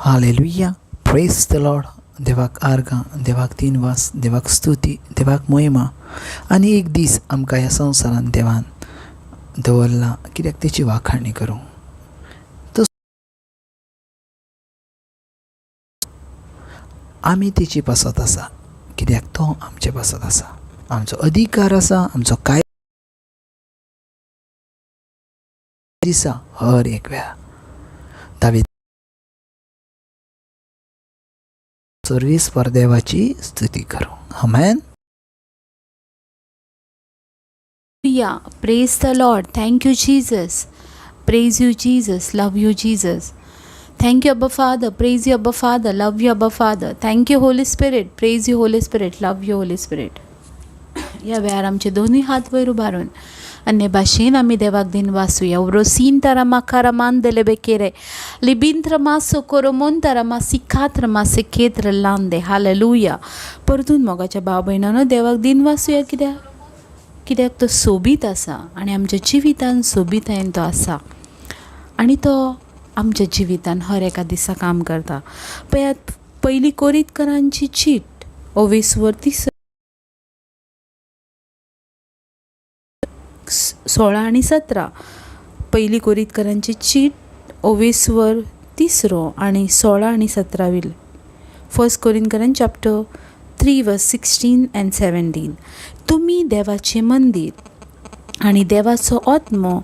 Hallelujah, praise the Lord. देवाक आर्गां, देवाक दिनवास, देवाक स्तुती, देवाक महिमा. आनी एक दीस आमकां ह्या संवसारान देवान दवरला, कित्याक तेची वाखाणणी करूं. आमी तेची बसत आसा, कित्याक तो आमचे बसत आसा. आमचो अधिकार आसा, आमचो काय दिसा हर एक वेळा दावीद सर्वीस पर देवाची स्तुती करूं. आमेन. Hallelujah. Praise the Lord. Thank you, Jesus. Praise you, Jesus. Love you, Jesus. Thank you, Abba Father. Praise you, Abba Father. Love you, Abba Father. Thank you, Holy Spirit. Praise you, Holy Spirit. Love you, Holy Spirit. या वेळार आमचे दोन्ही हात वयर उबारून अन्य भाशेन आमी देवाक दिन वाचूया. उरोसीन तारामा कारामान देले बेकेरे लिबिंत्रमा सोकोरोमोन तारामा सिखात्रमा सेखेत्र लांदे. हालेलुया. परतून मोगाच्या भाव भयणांनो देवाक दिन वाचूया. कित्याक तो सोबीत आसा आनी आमच्या जिवितान सोबीतायेन तो आसा आनी तो आमच्या जिवितान हर एका दिसा काम करता. पळयात, पयली कोरींतकरांची चीट 16 आणि 17. पयली कोरींतकरांची चीट 23 आणि 16 आणि 17. फर्स्ट कोरींतकरांत चॅप्टर 3 वर्स 16 and 17. तुमी देवाचें मंदीर आनी देवाचो आत्मो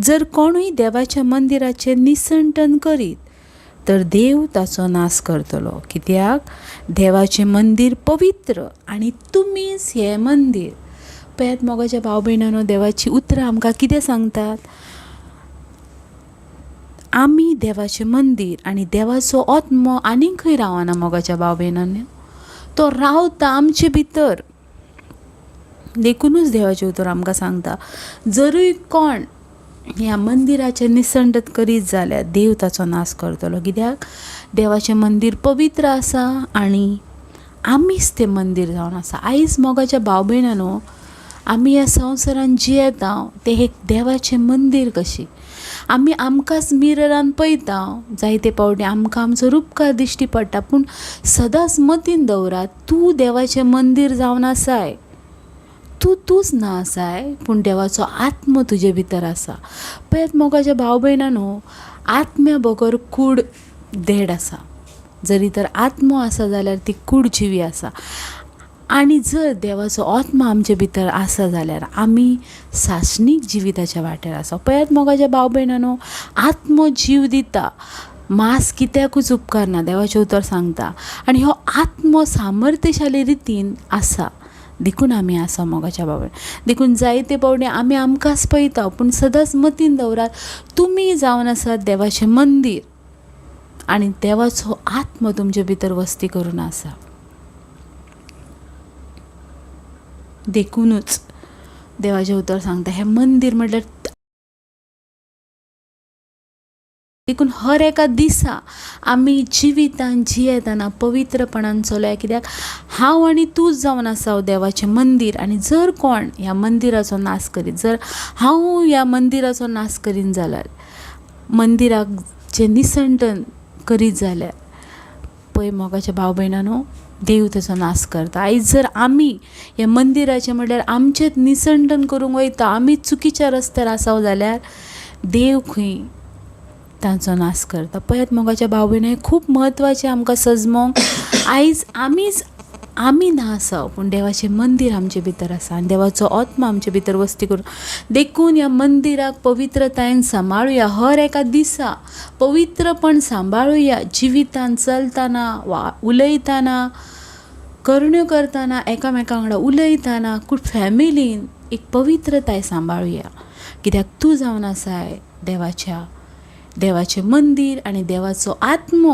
जर कोणूय देवाच्या मंदिराचें निसंटन करीत तर देव ताचो नाश करतलो. कित्याक देवाचें मंदीर पवित्र आनी तुमीच हें मंदीर. पळयात मोगाच्या भाव भयणांनो, देवाची उतरां आमकां कितें सांगतात. आमी देवाचें मंदीर आनी देवाचो आत्मो आनीक खंय रावना. मोगाच्या भाव भयणांनो, तो रावता आमचे भितर. देखूनच देवाचें उतर आमकां सांगता, जरूय कोण ह्या मंदिराचें निसंडत करीत जाल्यार देव ताचो नाश करतलो. कित्याक देवाचें मंदीर पवित्र आसा आनी आमीच तें मंदीर जावन आसा. आयज मोगाच्या भाव भयणांनो, आमी ह्या संवसारान जियेता तें एक देवाचें मंदीर कशी. आमी आमकांच मिररान पळयता, जायते पावटी आमकां आमचो रूपकार दिश्टी पडटा. पूण सदांच मतीन दवरात, तूं देवाचें मंदीर जावन आसाय. तूंच ना आसाय, पूण देवाचो आत्मो तुजे भितर आसा. पळयात मोगाच्या भाव भयणांनो, आत्म्या बगर कूड देड आसा. जरी तर आत्मो आसा जाल्यार ती कूड जिवी आसा. आनी जर देवाचो आत्मो आमचे भितर आसा जाल्यार आमी सासणीक जिविताच्या वाटेर आसा. पळयात मोगाच्या भाव भयणांनो, आत्मो जीव दिता, मांस कित्याकूच उपकारना, देवाचें उतर सांगता. आनी हो आत्मो सामर्थ्यशाली रितीन आसा, देखून आमी आसा मोगाच्या भाव. देखून जायते पावटी आमी आमकांच पळयता, पूण सदांच मतीन दवरात, तुमी जावन आसात देवाचें मंदीर आनी देवाचो आत्मो तुमचे भितर वस्ती करून आसा. देखूनच देवाचें उतर सांगता, हें मंदीर म्हटल्यार देखून हर एका दिसा आमी जिवितान जियेतना पवित्रपणान चलया. कित्याक हांव आनी तूंच जावन आसा देवाचें मंदीर. आनी जर कोण ह्या मंदिराचो नाश करीत, जर हांव ह्या मंदिराचो नाश करीन जाल्यार, मंदिराक जें निसंटन करीत जाल्यार, पळय मोगाच्या भाव भयणांनो, देव ताचो नाश करता. आयज जर आमी ह्या मंदिराचें म्हटल्यार आमचेंच निसंटन करूंक वयता, आमीच चुकीच्या रस्त्यार आसाव जाल्यार देव खंय तांचो नाश करता. पळयात मोगाच्या भाव भयणां, हें खूब म्हत्वाचें आमकां सजमोंक. आयज आमी ना आसा, पूण देवाचें मंदीर आमचे भितर आसा आनी देवाचो आत्मो आमचे भितर वस्ती करून. देखून ह्या मंदिराक पवित्रतायेन सांबाळुया. हर एका दिसा पवित्रपण सांबाळुया. जिवितान चलतना वा उलयतना, करण्यो करतना, एकामेका वांगडा उलयतना, फॅमिलीन एक पवित्रताय सांबाळुया. कित्याक तूं जावन आसाय देवाचें मंदीर आनी देवाचो आत्मो,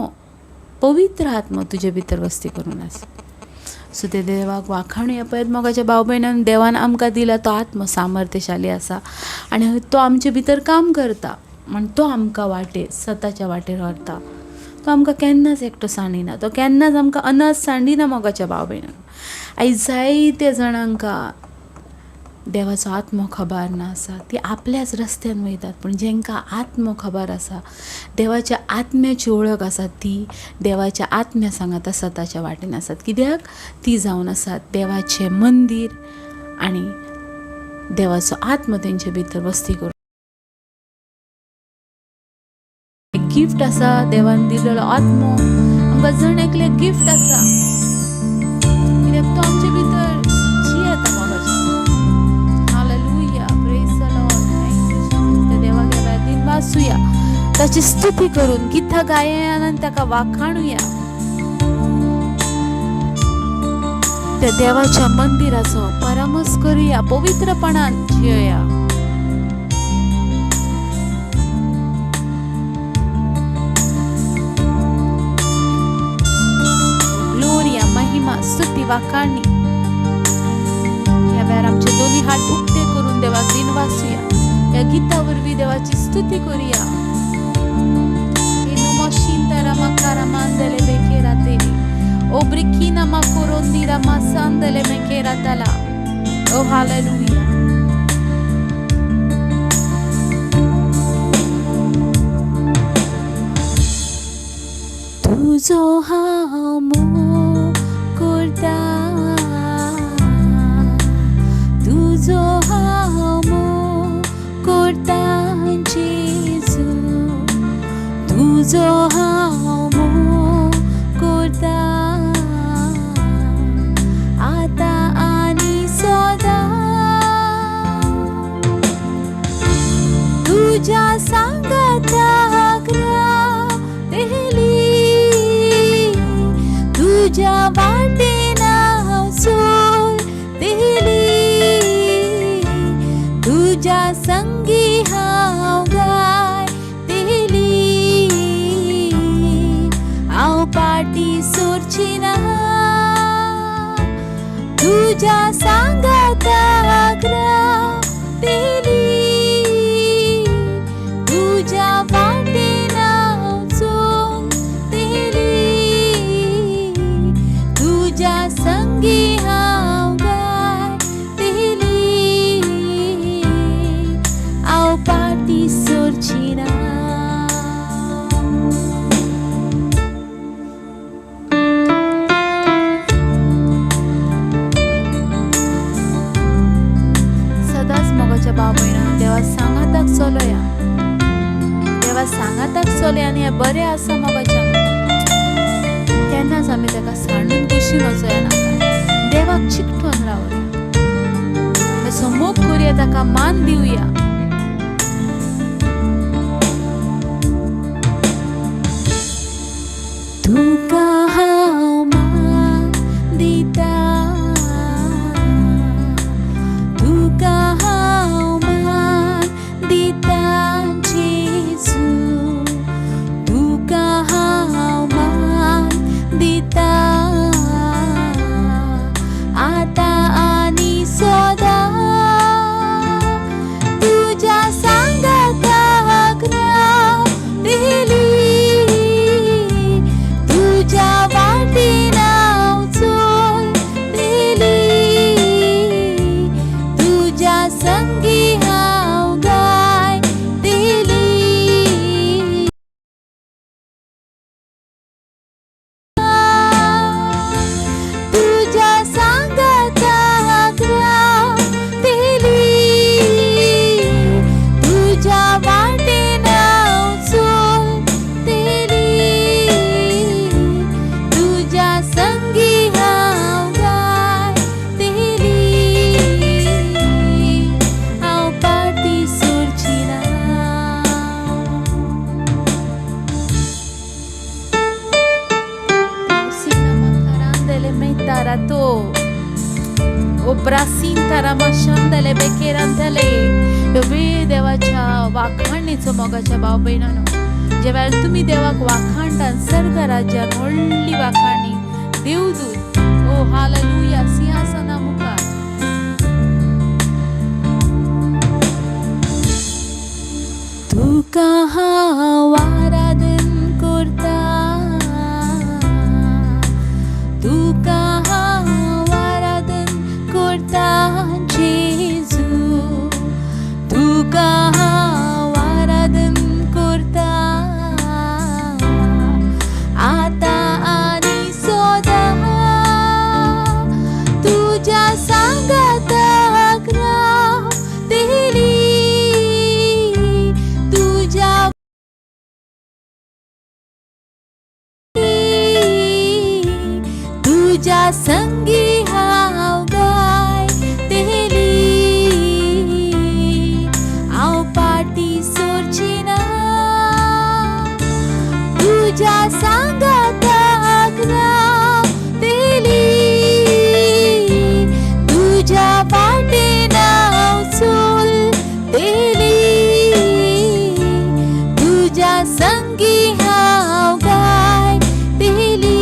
पवित्र आत्मो तुजे भितर वस्ती करून आसा. सो ते देवाक वाखाणुया. पळयात मोगाच्या भाव भयणांनो, देवान आमकां दिला तो आत्मो सामर्थ्यशाली आसा आनी तो आमचे भितर काम करता. म्हण तो आमकां सताच्या वाटेर व्हरता. तो आमकां केन्नाच एकटो सांडिना, तो केन्नाच आमकां अनाथ सांडिना. मोगाच्या भाव भयणांनो, आयज जायते जाणांका देवाचो आत्मो खबर नासा ती आपल्याच रस्त्यान वयतात, पूण जेंकां आत्मो खबर आसा, देवाच्या आत्म्याची ओळख आसा, ती देवाच्या आत्म्या सांगात आसा ताच्या वाटेन आसात. कित्याक ती जावन आसात देवाचें मंदीर आनी देवाचो आत्मो तेंचे भितर वस्ती करून. एक गिफ्ट आसा देवान दिलेलो आत्मो आमकां जण एकले गिफ्ट आसा, कित्याक तो आमचे भितर जियेता मोगाचें. Hallelujah, praise the Lord, thank you Jesus. त्या देवाक ह्या दिन वाचुया, ताची स्तुती करून गितां गायया आनी ताका वाखाणुया. त्या देवाच्या मंदिराचो परमस करुया, पवित्रपणान जियोया. ग्लोरिया, महिमा, स्तुती, वाखाणणी ह्या वेळार आमचे दोन्ही हात उक्ते करून देवाक दिन वाचुया. या गिता वरवीं देवाची स्तुती करुया. O brikina ma corondira ma sandele me kera tala. Oh hallelujah. तुझो हांव मोग करता, तुझो हांव मोग करता जेजू, तुझो हांव मोग करता आता आनी सदां. तुज्या सांगाताक रावतली, तुज्या वाटेन हांव चलतली, तुज्या संगी हांव गायतली, हांव पाटी सोरची ना. तुज्या सांगाताक रावतली, तुज्या वाटेन हांव चलतली, तुज्या संगी हांव गायतली, हांव पाटी सोरची ना. सदांच मोगाच्या भाव भयणां, देवा सांगाताक चलया, देवा सांगाताक चलया आनी हें बरें आसा मोगाच्या. तेन्नाच आमी ताका सांडून कुशीन वचोया नाका, देवाक चिकटून रावया, ताचो मोग करुया, ताका मान दिवया. तुका हांव मान दिता, तुका हांव मान दिता जेजू, तुका हांव मान दिता आता आनी सदां. तुज्या सांगाताक रावतली, तुज्या वाटेन हांव चलतली, तुज्या संगी हांव गायतली, तुज्या सांगाताक रावतली, तुज्या वाटेन हांव चलतली, तुज्या संगी हांव गायतली, हांव पाटी सोरची ना. देवाच्या वाखाणणीचो मोगाच्या भाव भयणांनो, ज्या वेळार तुमी देवाक वाखाणटात, सर्ग राज्यात व्हडली वाखाणणी, देवदूत ओ हालेलुया सिंहासना मुखार. तुका हांव आराधन करता, तुका हांव आराधन करता जेजू, संगी हांव गायतेली, हांव पाटी सोडची ना, तुज्या सांगाताक रावतेली, तुज्या वाटेन हांव चलतेली, तुज्या संगी हांव गायतेली,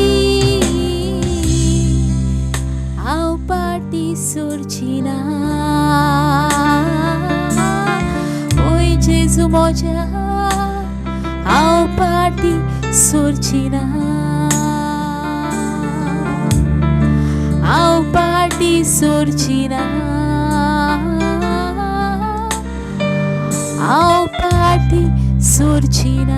हांव पाटी सोडची ना. ओय जेजू म्हज्या, हांव पाटी सोडची ना, हांव पाटी सोडची ना, हांव पाटी सोडची ना.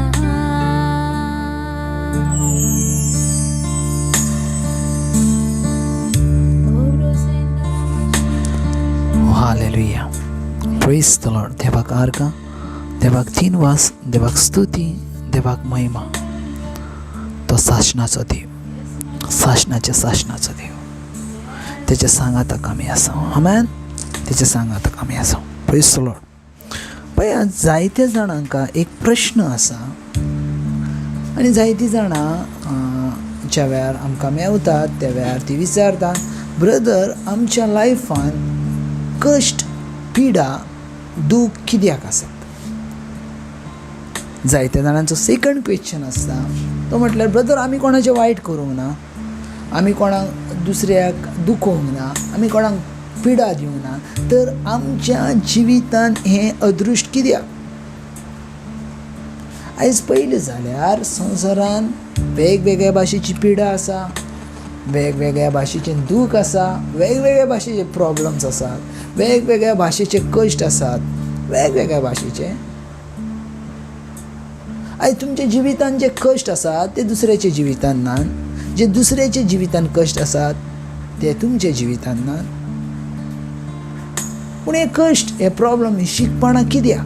हालेलुया. Praise the Lord. देवाक आर्गां, देवाक दिनवास, देवाक स्तुती, देवाक महिमा. तो शासनाचो देव, शासनाचो देव. तेच्या सांगाताक आमी आसा. आमेन. तेच्या सांगाताक आमी आसा. Praise the Lord. पळय, जायत्या जाणांक एक प्रश्न आसा आनी जायतीं जाणां ज्या वेळार आमकां मेवतात त्या वेळार ती विचारतात, ब्रदर, आमच्या लायफान कश्ट, पिडा, दूख कित्याक आसत? जायत्या जाणांचो सेकंड क्वेश्चन आसता तो म्हटल्यार, ब्रदर, आमी कोणाचें वायट करूंक ना, आमी कोणाक दुसऱ्याक दुखोवंक ना, आमी कोणाक पिडा दिवंक ना, तर आमच्या जिवितान हें अदृश्ट कित्याक? आयज पयलें जाल्यार संवसारान वेगवेगळ्या भाशेची पिडा आसा, वेगवेगळ्या भाशेचें दूख आसा, वेगवेगळ्या भाशेचे प्रॉब्लम्स आसात, वेगवेगळ्या भाशेचे कश्ट आसात, वेगवेगळ्या भाशेचे. आयज तुमच्या जिवितान जे कश्ट आसात ते दुसऱ्याच्या जिवितान ना, जे दुसऱ्याच्या जिवितान कश्ट आसात ते तुमच्या जिवितान ना. पूण हे कश्ट, हे प्रॉब्लम, हे शिकपणां कित्याक?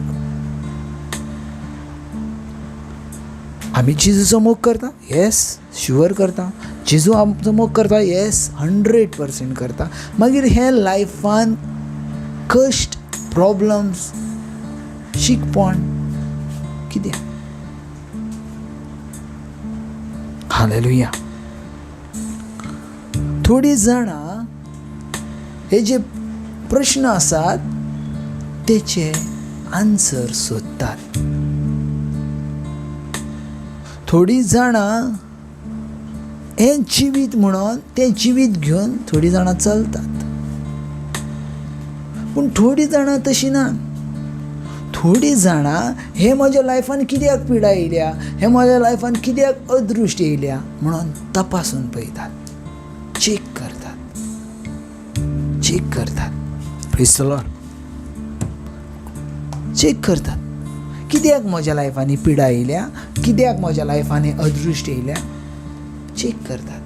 आमी जेजूचो मोग करता? येस, शुअर करता. जेजू आमचो मोग करता? येस, 100% करता. मागीर हे लायफान कश्ट, प्रॉब्लम्स, शिकपण कित्याक? हालेलुया. थोडी जाणां हे जे प्रश्न आसात तेचे आन्सर सोदतात. थोडी जाणां हें जिवीत म्हणून तें जिवीत घेवन थोडी जाणां चलतात. पूण थोडी जाणां तशीं ना. थोडी जाणां हे म्हज्या लायफान कित्याक पिडा येयल्या, हे म्हज्या लायफान कित्याक अदृश्ट येयल्या म्हणून तपासून पळयतात, चेक करतात. Praise the Lord. चेक करतात, कित्याक म्हज्या लायफान ही पिडा येयल्या, कित्याक म्हज्या लायफान हे अदृश्ट येयल्या, चेक करतात.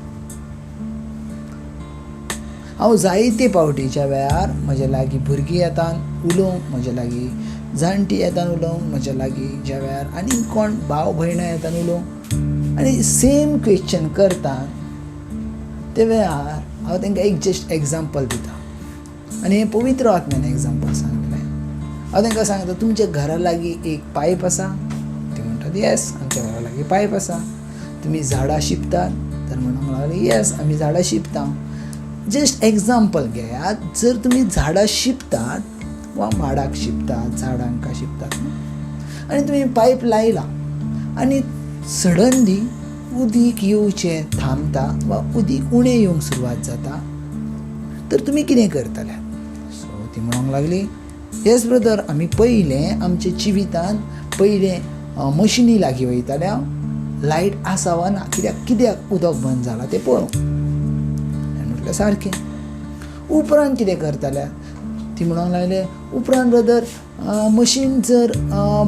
हांव जायते फावटीच्या वेळार म्हज्या लागीं भुरगीं येतात उलोवंक, म्हज्या लागीं जाणटी येतात उलोवंक, म्हज्या लागीं ज्या वेळार आनी कोण भाव भयणां येतात उलोवंक, आनी सेम क्वेश्चन करतात. ते वेळार हांव तांकां एक जस्ट एग्जाम्पल दिता, आनी हें पवित्र आत्म्यान एग्जाम्पल सांगलें. हांव तांकां सांगता, तुमच्या घरा लागीं एक पायप आसा? ते म्हणटात, येस, आमच्या घरा लागीं पायप आसा. तुमी झाडां शिंपतात? तर म्हणूंक लागले, येस, आमी झाडां शिंपता. जस्ट एग्जाम्पल घेयात. जर तुमी झाडां शिंपतात वा माडाक शिंपतात, झाडांक शिंपतात आनी तुमी पायप लायला आनी सडनली उदीक येवचें थांबता वा उदीक उणें येवंक सुरवात जाता, तर तुमी कितें करतले? सो ती म्हणूंक लागली, येस ब्रदर, आमी पयलें आमच्या जिवितान पयलें मशिनी लागीं वयताले, लायट आसा वा ना, कित्याक उदक बंद जालां तें पळोवंक. म्हटलें सारकें. उपरांत कितें करताले? ती म्हणूंक लागले, उपरांत ब्रदर, मशीन जर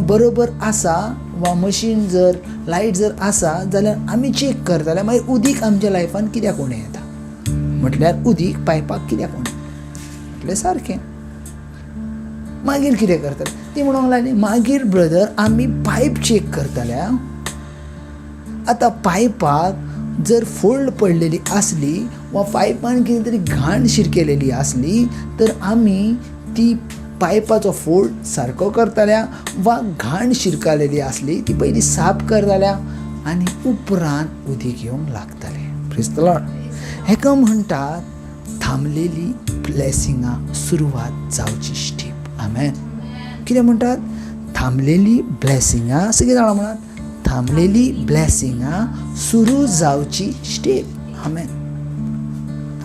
बरोबर आसा वा मशीन जर लायट जर आसा जाल्यार आमी चेक करताले, मागीर उदीक आमच्या लायफान कित्याक उणें येता? म्हटल्यार उदीक पायपाक कित्याक उणें? म्हटलें सारकें. मागीर कितें करतले? ती म्हणूंक लागली, मागीर ब्रदर आमी पायप चेक करतले. आतां पायपाक जर फोल्ड पडलेली आसली वा पायपान कितें तरी घाण शिरकेलेली आसली तर आमी ती पायपाचो फोल्ड सारको करताल्या वा घाण शिरकालेली आसली ती पयलीं साफ करताल्या आनी उपरांत उदीक येवंक लागतालें. Praise the Lord. हेका म्हणटात थांबलेली ब्लेसिंगां सुरवात जावची स्टेप. आमेन. कितें म्हणटात? थांबलेली ब्लेसिंगां. सगळीं जाणां म्हणात थांबलेली ब्लेसिंगां सुरू जावची स्टेप. आमेन.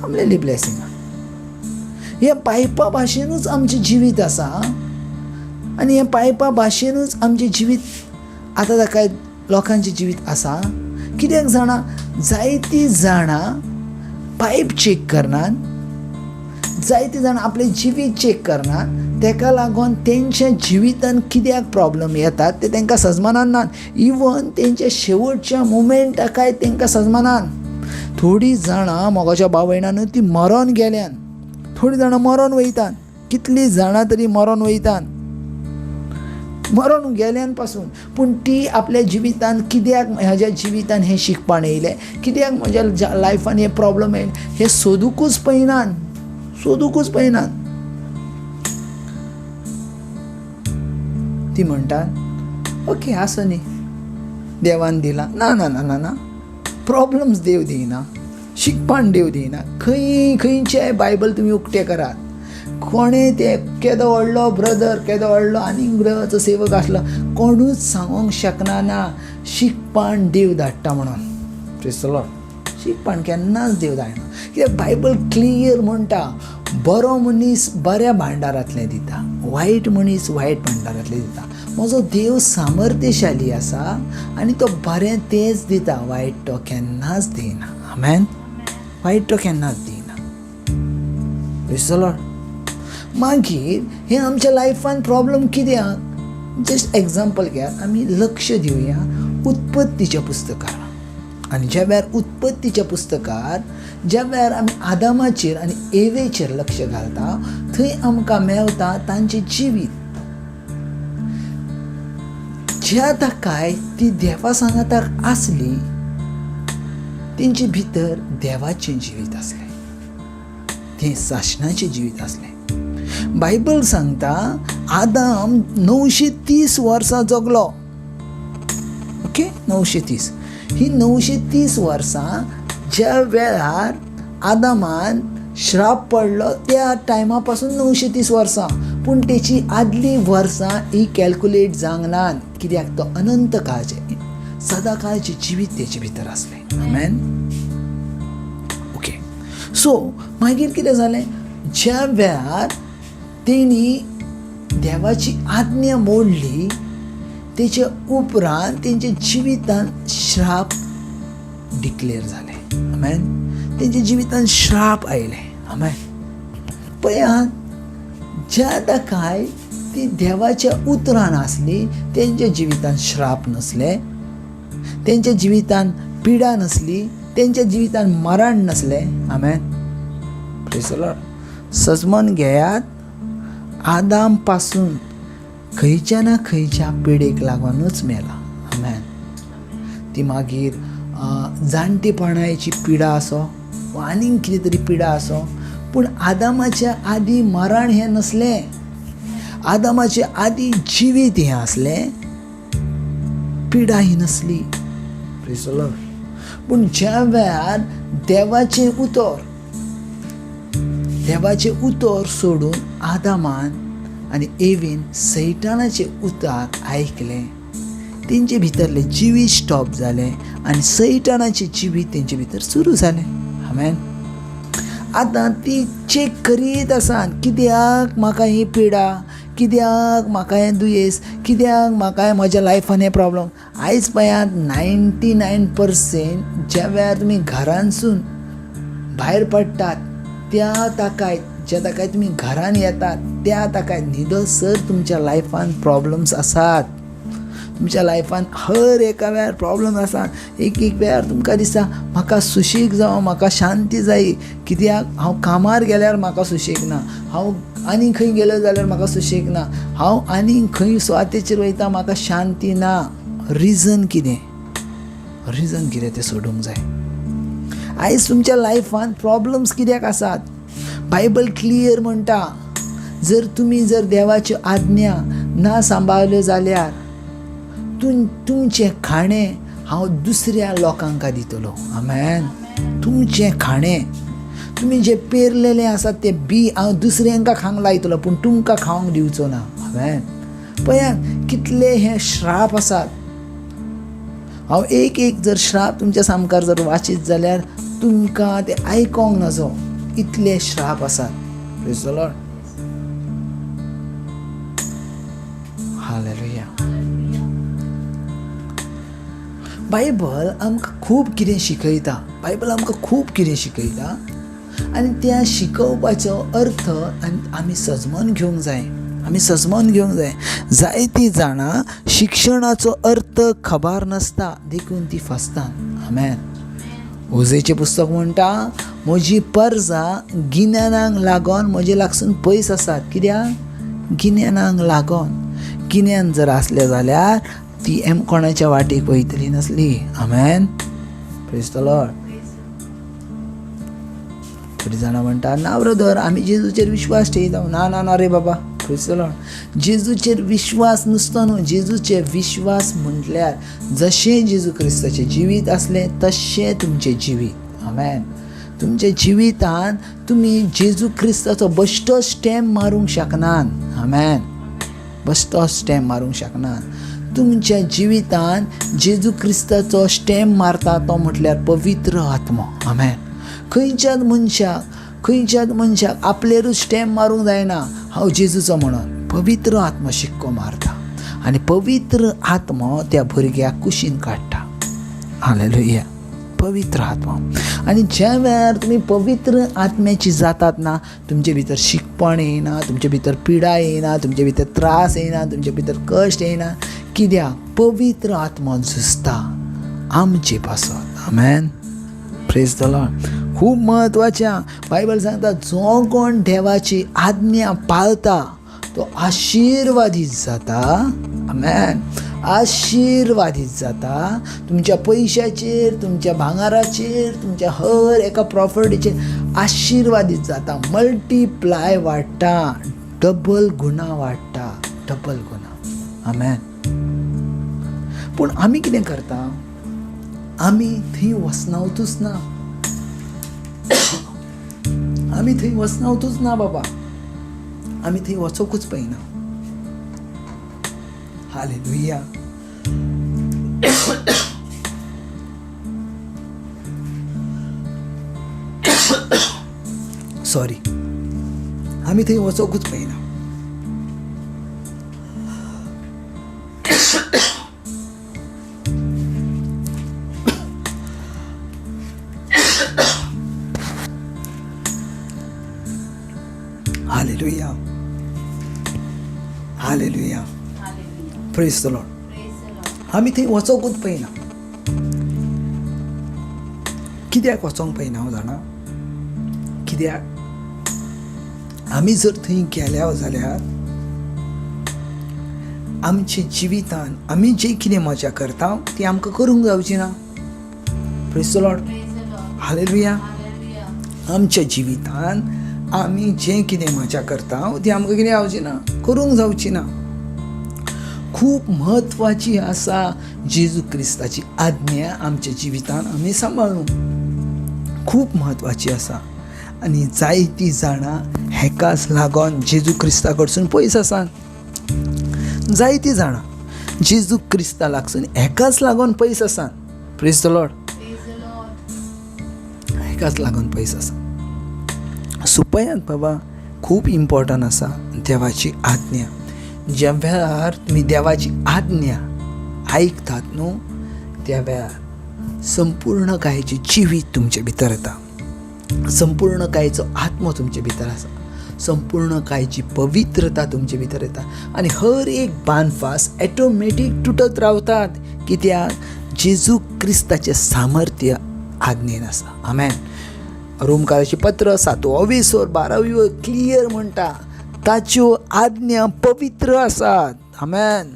थांबलेली ब्लेसिंगां हे पायपा भाशेनूच आमचें जिवीत आसा आनी हे पायपा भाशेनूच आमचें जिवीत आतां काय लोकांचें जिवीत आसा. कित्याक जाणां जायतीं जाणां पायप चॅक करनात, जायतीं जाणां आपलें जिवीत चॅक करनात. तेका लागून तेंच्या जिवितान कित्याक प्रॉब्लम येतात ते तांकां सजमानान ना. इवन तेंच्या शेवटच्या मुमेंटाकाय तांकां सजमानान. थोडीं जाणां मोगाच्या भाव भयणांनो ती मरोन गेल्यान, थोडीं जाणां मरोन वयतात. कितलीं जाणां तरी मरोन वयतात, मरोन गेल्यान पासून. पूण ती आपल्या जिवितान कित्याक ह्याच्या जिवितान हें शिकपान येयलें, कित्याक म्हज्या लायफान हे प्रॉब्लम येयले हे सोदूकूच पळयनात, सोदूकूच पळयनात. ती म्हणटात ओके आसो न्ही देवान दिला. ना ना ना ना ना प्रॉब्लम्स देव दिना, शिकपान देव दिना. खंयचेय बायबल तुमी उक्ते करात, कोणें ते केदो व्हडलो ब्रदर, केदो व्हडलो आनीक देवाचो सेवक आसलो कोणूच सांगूंक शकना ना शिकपान देव धाडटा म्हणून. Praise the Lord. शिकपान केन्नाच देव धाडना. कित्याक बायबल क्लियर म्हणटा बरो मनीस बऱ्या भांडारांतलें दिता, वायट मनीस वायट भांडारांतलें दिता. म्हजो देव सामर्थ्यशाली आसा आनी तो बरें तेंच दिता, वायट तो केन्नाच दिना. आमेन. वायट तो केन्नाच दिना. Praise the Lord. मागीर हे आमच्या लायफान प्रॉब्लम कित्याक? जस्ट एग्जाम्पल घेयात. आमी लक्ष दिवया उत्पत्तीच्या पुस्तकार. आनी ज्या वेळार उत्पत्तीच्या पुस्तकार ज्या वेळार आमी आदामाचेर आनी एवेचेर लक्ष घालता थंय आमकां मेवता तांचें जिवीत. ज्या ताकाय ती देवा सांगाताक आसली तेंचे भितर देवाचें जिवीत आसलें, तें साशणाचें जिवीत आसलें. बायबल सांगता आदाम 930 वर्सां जगलो. ओके 930. ही 930 वर्सां ज्या वेळार आदामान श्राप पडलो त्या टायमा पासून 930 वर्सां. पूण तेची आदली वर्सां ही कॅल्कुलेट जावंक ना. कित्याक तो अनंत काळचें सदा काळचें जिवीत तेचे भितर आसलें. आमेन. ओके. सो मागीर कितें जालें? ज्या वेळार तेणी देवाची आज्ञा मोडली तेचे उपरांत तेंच्या जिवितान श्राप डिक्लेअर जाले. आमेन. तेंच्या जिवितान श्राप आयले. आमेन. पळयात ज्या ताकाय ती देवाच्या उतरान आसली तेंच्या जिवितान श्राप नसले, तेंच्या जिवितान पिडा नसली, तेंच्या जिवितान मरण नसले. आमेन. Praise the Lord. सजमन घेयात आदाम पासून खंयच्या ना खंयच्या पिडेक लागूनच मेला. आमेन. ती मागीर जाणटेपणाची पिडा आसो वा आनीक कितें तरी पिडा आसो, पूण आदामाच्या आदी मरण हें नसलें. आदामाचे आदी जिवीत हें आसलें, पिडा ही नसली. Praise the Lord. पूण ज्या वेळार देवाचें उतर सोडून आदामान आनी एवेन सैतानाचे उतर आयकलें, तेंचे भितरले जिवीत स्टॉप जालें आनी सैतानाचें जिवीत तेंचे भितर सुरू जालें. आमेन. आतां ती चॅक करीत आसा कित्याक म्हाका ही पिडा, कित्याक म्हाका हें दुयेंस, कित्याक म्हाका म्हज्या लायफान हें प्रॉब्लम. आयज पळयात 99% ज्या वेळार तुमी घरांसून भायर पडटात त्या ताकाय ज्या ताकाय तुमी घरान येतात त्या ताकाय न्हिदो सर तुमच्या लायफान प्रॉब्लम्स आसात. तुमच्या लायफान हर एका वेळार प्रॉब्लम आसा. एक वेळार तुमकां दिसता म्हाका सुशेग जावं, म्हाका शांती जायी. कित्याक हांव कामार गेल्यार म्हाका सुशेग ना, हांव आनी खंय गेलो जाल्यार म्हाका सुशेग ना, हांव आनी खंय स्वातेचेर वयता म्हाका शांती ना. रिजन कितें तें सोडूंक जाय. आयज तुमच्या लायफान प्रॉब्लम्स कित्याक आसात? बायबल क्लियर म्हणटा, जर तुमी देवाच्यो आज्ञा ना सांबाळल्यो जाल्यार तुमचें खाणें हांव दुसऱ्या लोकांक दितलो. आमेन. तुमचें खाणें, तुमी जे पेरलेलें आसा तें बी हांव दुसऱ्यांका खावंक लायतलो, पूण तुमकां खावंक दिवचो ना. आमेन. पळयात कितले हे श्राप आसात. हांव एक जर श्राप तुमच्या सामकार जर वाचीत जाल्यार तुमकां ते आयकोंक नजो, इतले श्राप आसात. Praise the Lord. Hallelujah. Bible आमकां खूब कितें शिकयता. बायबल आमकां खूब कितें शिकयता आनी त्या शिकोवपाचो अर्थ आमी सजमोन घेवंक जाय. जायतीं जाणां शिक्षणाचो अर्थ खबर नासता देखून ती फसतात. आमेन. ओजेचें पुस्तक म्हणटा, म्हजी परजां गिन्यानाक लागोन म्हजे लागसून पयस आसात. कित्याक? गिन्यानाक लागोन. गिन्यान जर आसलें जाल्यार ती कोणाच्या वाटेक वयतली नासली. आमेन. Praise the Lord. थोडी जाणां म्हणटा, ना ब्रदर आमी जेजूचेर विश्वास ठेयता. ना रे बाबा. Praise the Lord. जेजूचेर विश्वास नुसतो न्हू, जेजूचे विश्वास म्हटल्यार जशें जेजू क्रिस्ताचें जिवीत आसलें तशें तुमचें जिवीत. आमेन. तुमच्या जिवितान तुमी जेजू क्रिस्ताचो बेश्टो स्टॅम्प मारूंक शकनात. आमेन. बेश्टो स्टॅम्प मारूंक शकनात. तुमच्या जिवितान जेजू क्रिस्ताचो स्टॅम्प मारता तो म्हटल्यार पवित्र आत्मा. आमेन. खंयच्याच मनशाक आपलेरूच स्टॅम्प मारूंक जायना हांव जेजूचो म्हणून. पवित्र आत्मा शिक्को मारता आनी पवित्र आत्मा त्या भुरग्याक कुशीन काडटा. हालेलुया. पवित्र आत्मा. आनी ज्या वेळार तुमी पवित्र आत्म्याची जातात ना, तुमचे भितर शिकपण येना, तुमचे भितर पिडा येना, तुमचे भितर त्रास येना, तुमचे भितर कश्ट येना. कित्याक? पवित्र आत्मा झुजता आमचे पासत. आमेन. Praise the Lord. खूब म्हत्वाचें. बायबल सांगता, जो कोण देवाची आज्ञा पाळता तो आशिर्वादीत जाता. आमेन. आशिर्वादीत जाता. तुमच्या पयशाचेर, तुमच्या भांगाराचेर, तुमच्या हर एका प्रॉपर्टीचेर आशिर्वादीत जाता. मल्टीप्लाय वाडटा, डबल गुणा वाडटा. डबल गुणा. आमेन. पूण आमी कितें करता? आमी थंय वचनावतूच ना. आमी थंय वचनावतूच ना बाबा. आमी थंय वचोंकूच पळयना. हालेलुया. सॉरी. आमी थंय वचोंकूच पळयना. Hallelujah. Hallelujah. Praise the Lord. आमी थंय वचोंकूच पळयना. कित्याक वचोंक पळयना हांव जाणा? कित्याक? आमी जर थंय गेल्या जाल्यार आमच्या जिवितान आमी जें कितें मजा करता ती आमकां करूंक जावची ना. Praise the Lord. हालेलुया. आमच्या जिवितान आमी जें कितें मजा करता ती आमकां कितें जावची ना, करूंक जावची ना. खूब म्हत्वाची आसा जेजू क्रिस्ताची आज्ञा आमच्या जिवितान आमी सांबाळूं. खूब म्हत्वाची आसा. आनी जायतीं जाणां हेकाच लागोन जेजू क्रिस्ता कडसून पयस आसात. जायतीं जाणां जेजू क्रिस्ता लागसून हेकाच लागोन पयस आसात. Praise the Lord. हेकाच लागोन पयस आसात. सुपयात बाबा खूब इम्पॉर्टंट आसा देवाची आज्ञा. ज्या वेळार तुमी देवाची आज्ञा आयकतात न्हू, त्या वेळार संपूर्ण कायेचें जिवीत तुमचे भितर येता. संपूर्ण कायेचो आत्मो तुमचे भितर आसा. संपूर्ण कायेची पवित्रता तुमचे भितर येता. आनी हर एक बानफास ऑटोमॅटीक तुटत रावतात. कित्याक? जेजू क्रिस्ताचें सामर्थ्य आज्ञेन आसा. आमेन. रोमकाराची पत्र 7:12 क्लियर म्हणटा, ताच्यो आज्ञा पवित्र आसात. आमेन.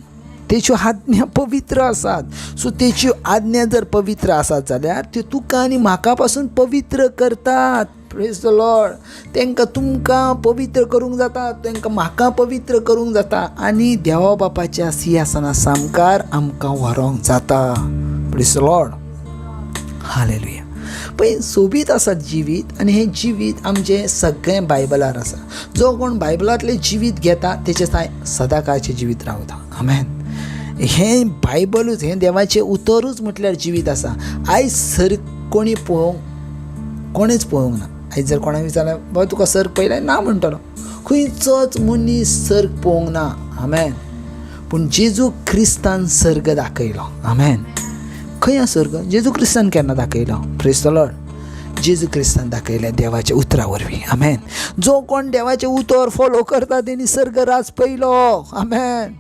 तेच्यो आज्ञा पवित्र आसात. सो तेच्यो आज्ञा जर पवित्र आसात जाल्यार त्यो तुका आनी म्हाका पासून पवित्र करतात. Praise the Lord. तांकां तुमकां पवित्र करूंक जाता, तांकां म्हाका पवित्र करूंक जाता आनी देवा बापाच्या सिंहासना सामकार आमकां व्हरोंक जाता. Praise the Lord. हालेलुया. पळय, सोबीत आसा जिवीत आनी हें जिवीत आमचें सगळें बायबलार आसा. जो कोण बायबलांतलें जिवीत घेता तेचे थंय सदांकाळचें जिवीत रावता. आमेन. हें बायबलूच, हें देवाचें उतरूच म्हटल्यार जिवीत आसा. आयज सर्ग कोणेच पळोवंक ना. आयज जर कोणा विचारल्यार बाबा तुका सर्ग पयलाय ना म्हणटलो. खंयचोच मनीस सर्ग पळोवंक ना. आमेन. पूण जेजू क्रिस्तान सर्ग दाखयलो. आमेन. खंय हा सर्ग? जेजू क्रिस्तान केन्ना दाखयलो? Praise the Lord. जेजू क्रिस्तान दाखयलें देवाच्या उतरा वरवीं. आमेन. जो कोण देवाचें उतर फॉलो करता तेणी सर्ग राज पयलो. आमेन.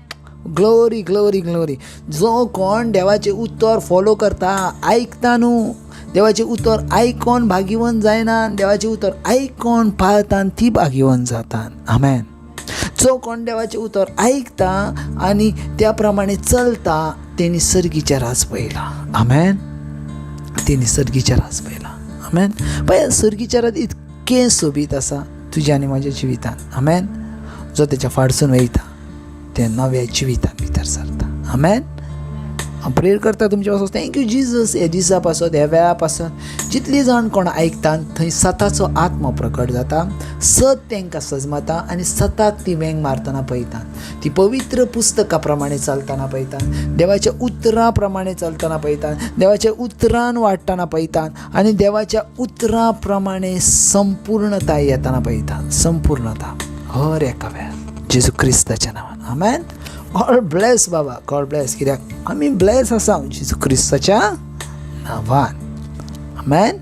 Glory glory glory. जो कोण देवाचें उतर फॉलो करता, आयकता न्हू, देवाचें उतर आयकोन भाग्यवान जायना, देवाचें उतर आयकोन पाळता ती भाग्यवान जातात. आमेन. जो कोण देवाचें उतर आयकता आनी त्या प्रमाणे चलता तेणी सर्गीचें राज पळयला. आमेन. तेणी सर्गीचें राज पळयला. आमेन. पळय, सर्गीचें राज इतकें सोबीत आसा तुज्या आनी म्हाज्या जिवितान. आमेन. जो तेच्या फाटसून वयता ते नव्या जिवितान भितर सरता. आमेन. हांव प्रेयर करता तुमच्या पासून. Thank you Jesus. हे दिसा पासून, ह्या वेळा पासून जितली जाण कोण आयकतात थंय सताचो आत्मा प्रकट जाता. सत तांकां सजमता आनी सताक ती वेंग मारतना पळयतात. ती पवित्र पुस्तका प्रमाणे चलतना पळयतात, देवाच्या उतरा प्रमाणे चलतना पळयतात, देवाच्या उतरान वाडटना पळयतात आनी देवाच्या उतरा प्रमाणे संपूर्णताय येतना पळयतात. संपूर्णता हर एका वेळार जेजू क्रिस्ताच्या नांवान. आमेन. गॉड ब्लेस बाबा. God bless. कित्याक आमी ब्लेस आसा जेजू क्रिस्ताच्या नांवान. आमेन.